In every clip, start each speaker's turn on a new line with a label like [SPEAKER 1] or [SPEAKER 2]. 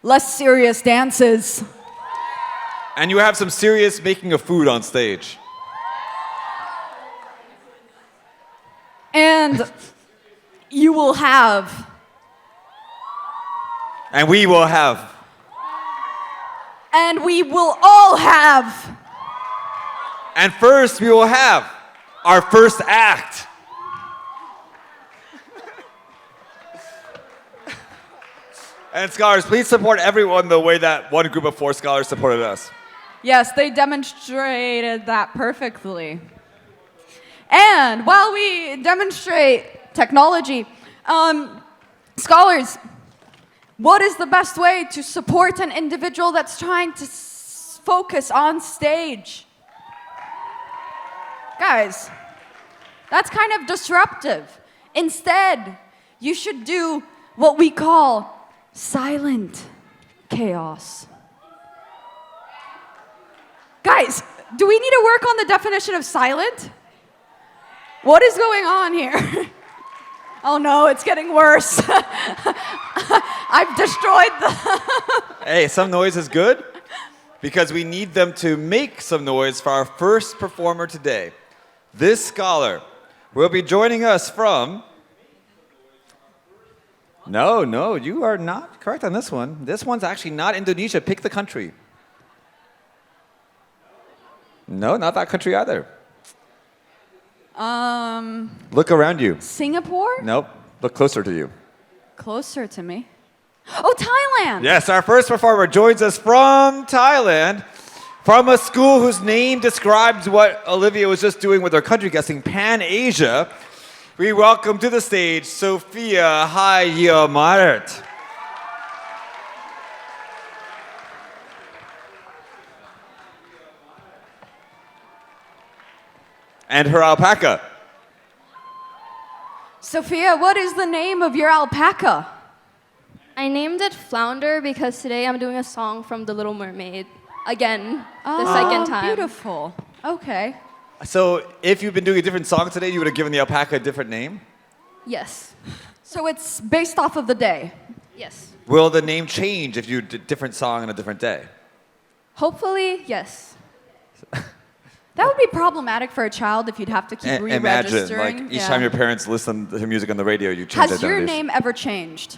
[SPEAKER 1] less serious dances.
[SPEAKER 2] And you have some serious making of food on stage.
[SPEAKER 1] And you will have.
[SPEAKER 2] And we will have.
[SPEAKER 1] And we will all have.
[SPEAKER 2] And first, we will have our first act. And scholars, please support everyone the way that one group of 4 scholars supported us.
[SPEAKER 1] Yes, they demonstrated that perfectly. And while we demonstrate technology, scholars, what is the best way to support an individual that's trying to focus on stage? Guys, that's kind of disruptive. Instead, you should do what we call silent chaos. Guys, do we need to work on the definition of silent? What is going on here? Oh no, it's getting worse. I've destroyed the...
[SPEAKER 2] Hey, some noise is good because we need them to make some noise for our first performer today. This scholar will be joining us from... No, you are not correct on this one. This one's actually not Indonesia. Pick the country. No, not that country either. Look around you.
[SPEAKER 1] Singapore?
[SPEAKER 2] Nope. Look closer to you.
[SPEAKER 1] Closer to me. Oh, Thailand!
[SPEAKER 2] Yes, our first performer joins us from Thailand, from a school whose name describes what Olivia was just doing with her country guessing, Pan Asia. We welcome to the stage Sofia Hayamarat. And her alpaca.
[SPEAKER 1] Sophia, what is the name of your alpaca?
[SPEAKER 3] I named it Flounder because today I'm doing a song from The Little Mermaid. Again, the second time.
[SPEAKER 1] Beautiful. Okay.
[SPEAKER 2] So if you've been doing a different song today, you would have given the alpaca a different name?
[SPEAKER 3] Yes.
[SPEAKER 1] So it's based off of the day.
[SPEAKER 3] Yes.
[SPEAKER 2] Will the name change if you did a different song on a different day?
[SPEAKER 3] Hopefully, yes.
[SPEAKER 1] That would be problematic for a child if you'd have to keep re-registering.
[SPEAKER 2] Imagine, like, each time your parents listen to music on the radio, you change
[SPEAKER 1] Has your
[SPEAKER 2] identities.
[SPEAKER 1] name ever changed?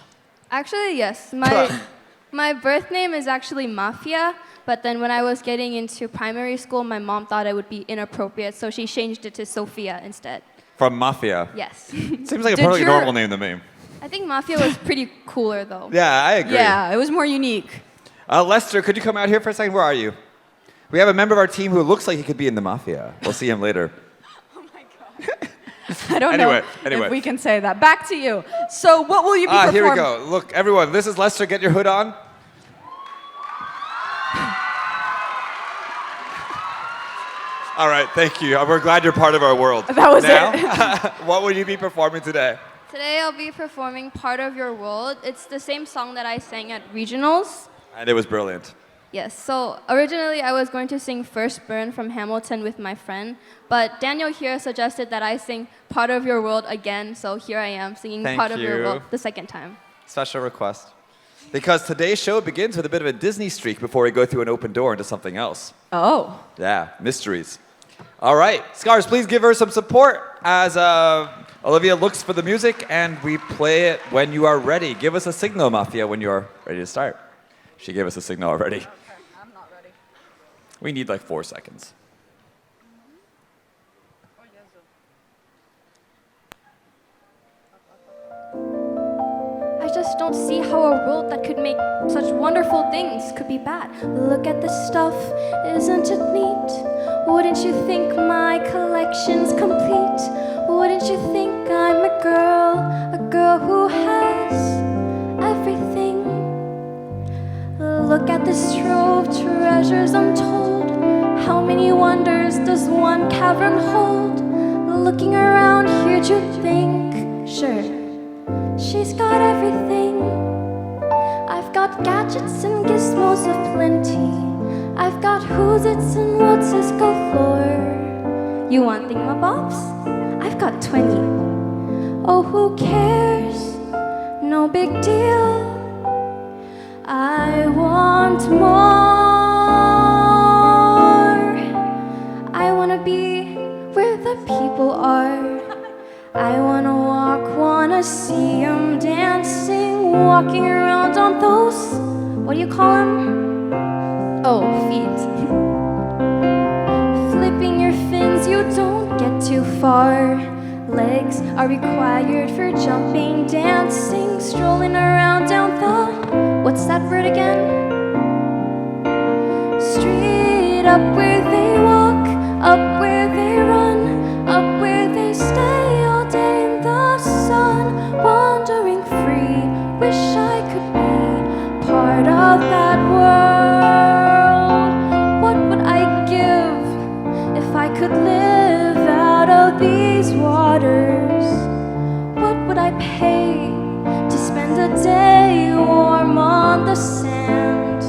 [SPEAKER 3] Actually, yes. My birth name is actually Mafia, but then when I was getting into primary school, my mom thought it would be inappropriate, so she changed it to Sofia instead.
[SPEAKER 2] From Mafia.
[SPEAKER 3] Yes.
[SPEAKER 2] Seems like a perfectly normal name to me.
[SPEAKER 3] I think Mafia was pretty cooler, though.
[SPEAKER 2] Yeah, I agree.
[SPEAKER 1] Yeah, it was more unique.
[SPEAKER 2] Lester, could you come out here for a second? Where are you? We have a member of our team who looks like he could be in the Mafia. We'll see him later.
[SPEAKER 1] Oh my God. I don't know if we can say that. Back to you. So what will you be performing?
[SPEAKER 2] Here we go. Look, everyone, this is Lester. Get your hood on. All right, thank you. We're glad you're part of our world.
[SPEAKER 1] That was
[SPEAKER 2] it. What will you be performing today?
[SPEAKER 3] Today I'll be performing Part of Your World. It's the same song that I sang at regionals.
[SPEAKER 2] And it was brilliant.
[SPEAKER 3] Yes, so originally I was going to sing First Burn from Hamilton with my friend, but Daniel here suggested that I sing Part of Your World again, so here I am singing Part of Your World the second time.
[SPEAKER 2] Special request. Because today's show begins with a bit of a Disney streak before we go through an open door into something else.
[SPEAKER 1] Oh.
[SPEAKER 2] Yeah, mysteries. All right, scholars, please give her some support as Olivia looks for the music and we play it when you are ready. Give us a signal, Mafia, when you are ready to start. She gave us a signal already.
[SPEAKER 1] Okay, I'm not ready.
[SPEAKER 2] We need like 4 seconds.
[SPEAKER 3] I just don't see how a world that could make such wonderful things could be bad. Look at this stuff, isn't it neat? Wouldn't you think my collection's complete? Wouldn't you think I'm a girl who has everything? Look at this trove, treasures untold. How many wonders does one cavern hold? Looking around here, you'd think, sure, she's got everything. I've got gadgets and gizmos of plenty. I've got who's-its and what's-its galore. You want thingamabobs? I've got 20. Oh, who cares? No big deal. I want more. I wanna be where the people are. I wanna walk, wanna see them dancing, walking around on those, what do you call them? Oh, feet. Flipping your fins, you don't get too far. Legs are required for jumping, dancing, strolling around down the, what's that word again? Street, up where they walk, up where they run, up where they stay all day in the sun, wandering free. Wish I could be part of that world. What would I give if I could live out of these waters? What would I pay to spend a day warm on the sand?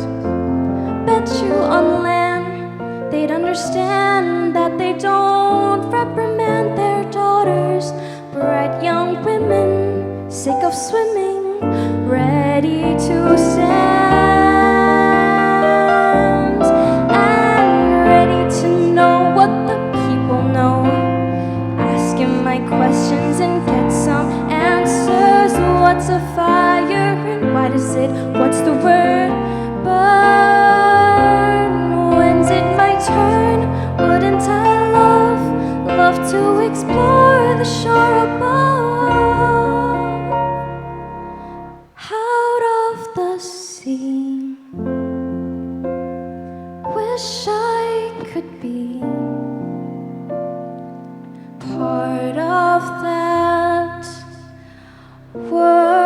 [SPEAKER 3] Bet you on land they'd understand that they don't reprimand their daughters. Bright young women, sick of swimming, ready to stand, and ready to know what the people know. Asking my questions and get some answers. What's a fire and why does it, what's the word, burn? When's it my turn? Wouldn't I love to explore the shore above, out of the sea? Wish I could be part of that world.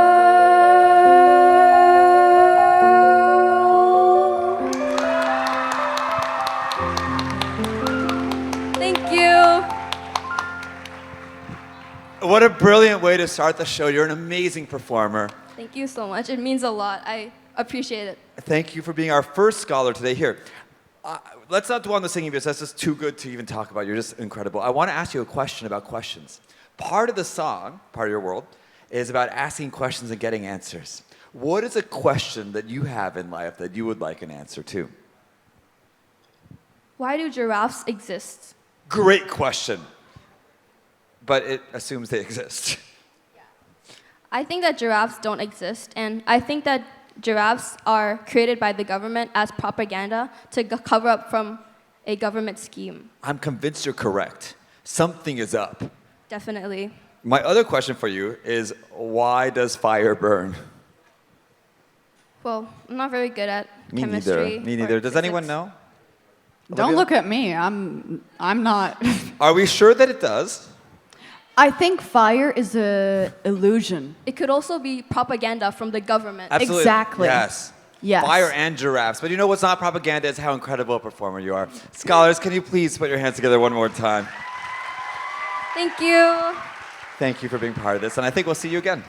[SPEAKER 3] Thank you.
[SPEAKER 2] What a brilliant way to start the show. You're an amazing performer.
[SPEAKER 3] Thank you so much. It means a lot. I appreciate it.
[SPEAKER 2] Thank you for being our first scholar today. Here, let's not dwell on the singing because that's just too good to even talk about. You're just incredible. I want to ask you a question about questions. Part of the song, Part of Your World, is about asking questions and getting answers. What is a question that you have in life that you would like an answer to?
[SPEAKER 3] Why do giraffes exist?
[SPEAKER 2] Great question. But it assumes they exist.
[SPEAKER 3] I think that giraffes don't exist, and I think that giraffes are created by the government as propaganda to cover up from a government scheme.
[SPEAKER 2] I'm convinced you're correct. Something is up.
[SPEAKER 3] Definitely.
[SPEAKER 2] My other question for you is, why does fire burn?
[SPEAKER 3] Well, I'm not very good at
[SPEAKER 2] Me
[SPEAKER 3] chemistry.
[SPEAKER 2] neither. Me neither.
[SPEAKER 3] or
[SPEAKER 2] Does anyone
[SPEAKER 3] physics.
[SPEAKER 2] know?
[SPEAKER 1] Don't
[SPEAKER 2] Olivia?
[SPEAKER 1] look at me. I'm not.
[SPEAKER 2] Are we sure that it does?
[SPEAKER 1] I think fire is a illusion.
[SPEAKER 3] It could also be propaganda from the government.
[SPEAKER 2] Absolutely.
[SPEAKER 1] Exactly.
[SPEAKER 2] Yes.
[SPEAKER 1] Yes.
[SPEAKER 2] Fire and giraffes. But you know what's not propaganda is how incredible a performer you are. Scholars, can you please put your hands together one more time?
[SPEAKER 3] Thank you.
[SPEAKER 2] Thank you for being part of this, and I think we'll see you again.